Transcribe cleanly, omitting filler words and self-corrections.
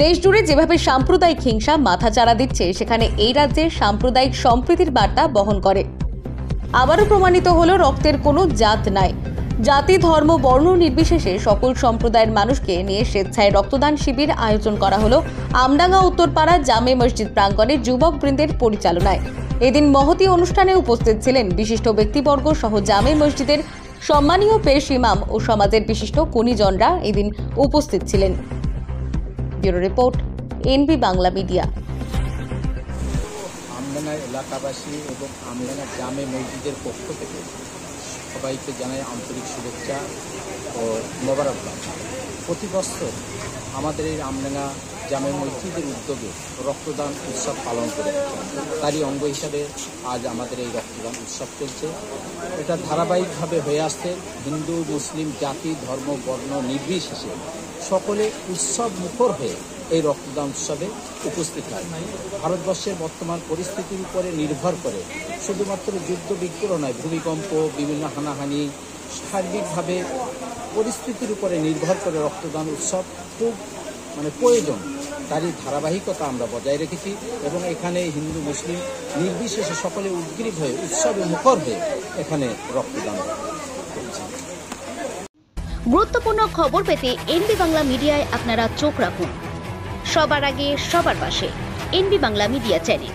দেশজুড়ে যেভাবে সাম্প্রদায়িক হিংসা মাথাচাড়া দিচ্ছে, সেখানে এই রাজ্যের সাম্প্রদায়িক সম্প্রীতির বার্তা বহন করে। আবারও প্রমাণিত হলো রক্তের কোনো জাত নাই। জাতি, ধর্ম, বর্ণ নির্বিশেষে সকল সম্প্রদায়ের মানুষকে নিয়ে স্বেচ্ছায় রক্তদান শিবির আয়োজন করা হলো আমডাঙ্গা উত্তরপাড়া জামে মসজিদ প্রাঙ্গণে যুবক বৃন্দের পরিচালনায়। এদিন মহতী অনুষ্ঠানে উপস্থিত ছিলেন বিশিষ্ট ব্যক্তিবর্গ সহ জামে মসজিদের সম্মানীয় পেশ ইমাম ও সমাজের বিশিষ্ট গুণীজনরা এদিন উপস্থিত ছিলেন। Bureau report, NB Bangla media. Amdanga এলাকাবাসী এবং আমডাঙ্গা জামে মসজিদের পক্ষ থেকে সবাইকে জানাই আন্তরিক শুভেচ্ছা ও মোবারকবাদ। প্রতি বছর আমাদের এই আমডাঙ্গা জামে মসজিদের উদ্যোগে রক্তদান উৎসব পালন করে তারই অঙ্গ হিসাবে আজ আমাদের এই রক্তদান উৎসব চলছে। এটা ধারাবাহিকভাবে হয়ে আসছে। হিন্দু, মুসলিম, জাতি, ধর্ম, বর্ণ নির্বিশেষে সকলে উৎসব মুখর হয়ে এই রক্তদান উৎসবে উপস্থিত হয়। ভারতবর্ষের বর্তমান পরিস্থিতির উপরে নির্ভর করে শুধুমাত্র যুদ্ধ বিগ্রহ নয়, ভূমিকম্প, বিভিন্ন হানাহানি, সার্বিকভাবে পরিস্থিতির উপরে নির্ভর করে রক্তদান উৎসব খুব প্রয়োজন। তারই ধারাবাহিকতা আমরা বজায় রেখেছি এবং এখানে হিন্দু মুসলিম নির্বিশেষে সকলে উদ্গ্রীব হয়ে উৎসবে মুখর হয়ে এখানে রক্তদান করছি। গুরুত্বপূর্ণ খবর পেতে এনবি বাংলা মিডিয়ায় আপনারা চোখ রাখুন। সবার আগে, সবার পাশে এনবি বাংলা মিডিয়া চ্যানেল।